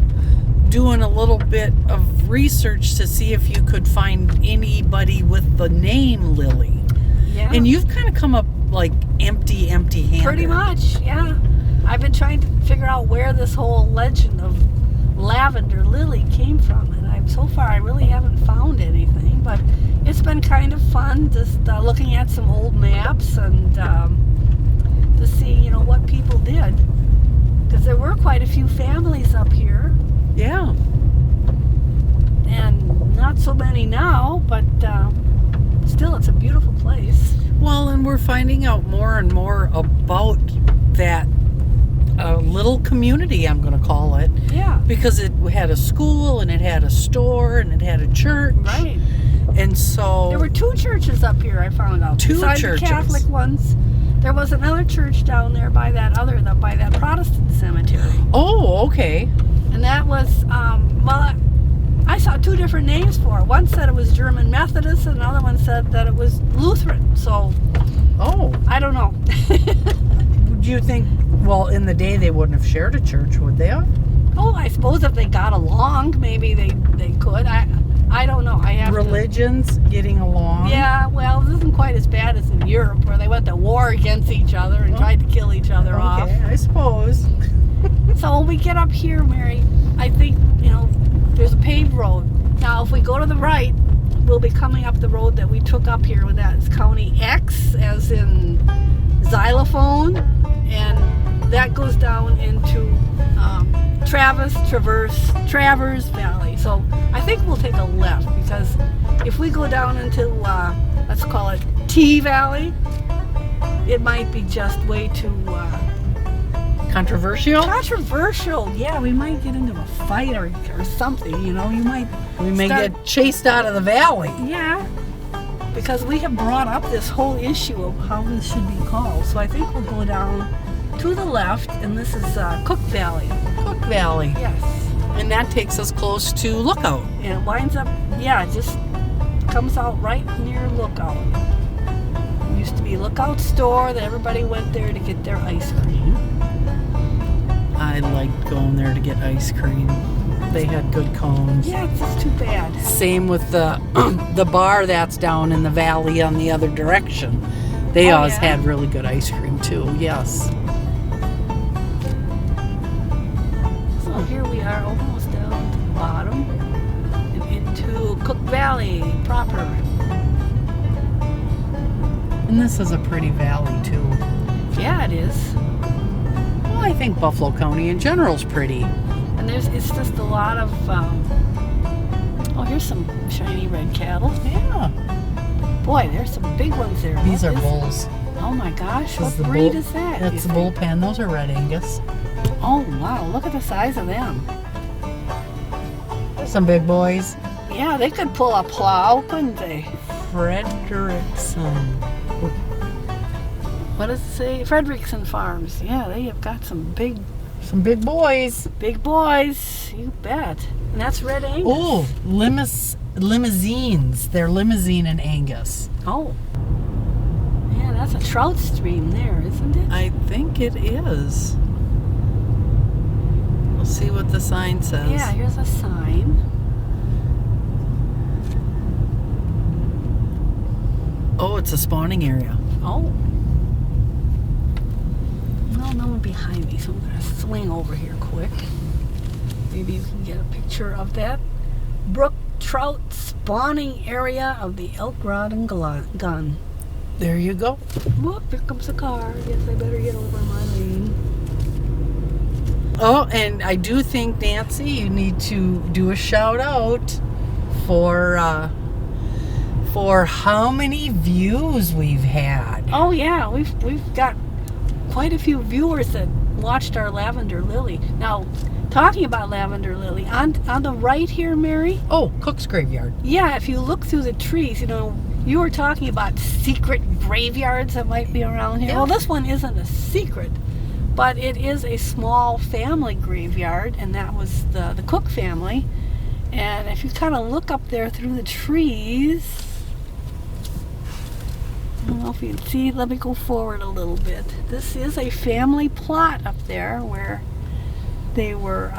S1: doing a little bit of research to see if you could find anybody with the name Lily.
S2: Yeah.
S1: And you've kind of come up like empty-handed.
S2: Pretty much, yeah. I've been trying to figure out where this whole legend of Lavender Lily came from, and so far I really haven't found anything, but it's been kind of fun just looking at some old maps and to see, what people did. Because there were quite a few families up here.
S1: Yeah.
S2: And not so many now, but still, it's a beautiful place.
S1: Well, and we're finding out more and more about that little community, I'm going to call it.
S2: Yeah.
S1: Because it had a school, and it had a store, and it had a church.
S2: Right.
S1: And so...
S2: There were 2 churches up here, I found out.
S1: Two
S2: Besides
S1: churches.
S2: the Catholic ones, there was another church down there by that Protestant cemetery.
S1: Oh, okay.
S2: And that was, I saw 2 different names for it. One said it was German Methodist, and another one said that it was Lutheran. So, I don't know.
S1: Do you think, well, in the day they wouldn't have shared a church, would they have?
S2: Oh, I suppose if they got along, maybe they could. I don't know. I have
S1: Religions getting along?
S2: Yeah, well, this isn't quite as bad as in Europe, where they went to war against each other and tried to kill each other off.
S1: Okay, I suppose.
S2: So when we get up here, Mary, I think, there's a paved road. Now, if we go to the right, we'll be coming up the road that we took up here, with that is County X, as in xylophone, and that goes down into Travers Valley. So I think we'll take a left, because if we go down into, let's call it T Valley, it might be just way too...
S1: Controversial?
S2: Controversial, yeah. We might get into a fight or something, We
S1: may get chased out of the valley.
S2: Yeah, because we have brought up this whole issue of how this should be called. So I think we'll go down to the left, and this is Cook Valley.
S1: Cook Valley.
S2: Yes.
S1: And that takes us close to Lookout.
S2: And it winds up, it just comes out right near Lookout. It used to be Lookout store that everybody went there to get their ice cream.
S1: I liked going there to get ice cream. They had good cones.
S2: Yeah, it's just too bad.
S1: Same with the the bar that's down in the valley on the other direction. They always had really good ice cream too. Yes.
S2: So here we are, almost down to the bottom and into Cook Valley proper.
S1: And this is a pretty valley too.
S2: Yeah, it is.
S1: Well, I think Buffalo County in general is pretty.
S2: And it's just a lot of, oh, here's some shiny red cattle.
S1: Yeah.
S2: Boy, there's some big ones there.
S1: These are bulls.
S2: Oh my gosh,
S1: This
S2: what
S1: is the
S2: breed
S1: bull-
S2: is that?
S1: That's the
S2: you think?
S1: bullpen. Those are Red Angus.
S2: Oh wow, look at the size of them.
S1: Some big boys.
S2: Yeah, they could pull a plow, couldn't they?
S1: Frederickson.
S2: What does it say? Frederickson Farms. Yeah, they have got some big
S1: boys.
S2: boys. You bet. And that's Red Angus.
S1: Oh, limousines. They're limousine and Angus.
S2: Oh. Yeah, that's a trout stream there, isn't it?
S1: I think it is. We'll see what the sign says.
S2: Yeah, here's a sign.
S1: Oh, it's a spawning area.
S2: Oh. Well, no one behind me, so I'm going to swing over here quick. Maybe you can get a picture of that brook trout spawning area of the Elk Rod and Gun.
S1: There you go.
S2: Whoop, here comes a car. Guess I better get over my lane.
S1: Oh, and I do think, Nancy, you need to do a shout out for how many views we've had.
S2: Oh yeah, we've got quite a few viewers that watched our lavender lily. Now, talking about lavender lily, on the right here, Mary.
S1: Oh, Cook's Graveyard.
S2: Yeah, if you look through the trees, you know, you were talking about secret graveyards that might be around here.
S1: Yeah.
S2: Well, this one isn't a secret, but it is a small family graveyard, and that was the Cook family. And if you kind of look up there through the trees, I don't know if you can see, let me go forward a little bit. This is a family plot up there where they were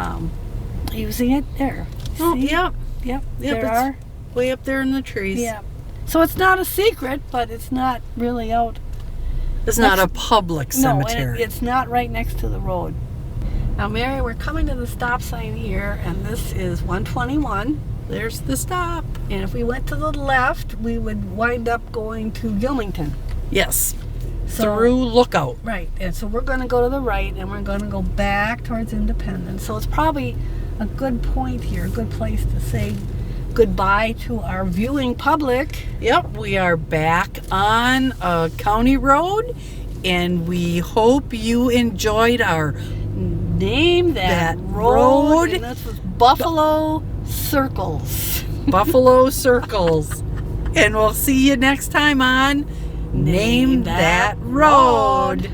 S2: using it there.
S1: Oh,
S2: See?
S1: yep.
S2: Yep,
S1: Yep,
S2: there
S1: it's
S2: are.
S1: way up there in the trees.
S2: Yeah. So it's not a secret, but it's not really out.
S1: It's not a public
S2: No,
S1: cemetery.
S2: and it's not right next to the road. Now, Mary, we're coming to the stop sign here, and this is 121.
S1: There's the stop.
S2: And if we went to the left, we would wind up going to Gilmington.
S1: Yes.
S2: So,
S1: Through Lookout.
S2: Right, and so we're going to go to the right, and we're going to go back towards Independence. So it's probably a good point here, a good place to say goodbye to our viewing public.
S1: Yep, we are back on a county road, and we hope you enjoyed our
S2: Name that road. And this was Buffalo Circles.
S1: Buffalo Circles. And we'll see you next time on Name That Road.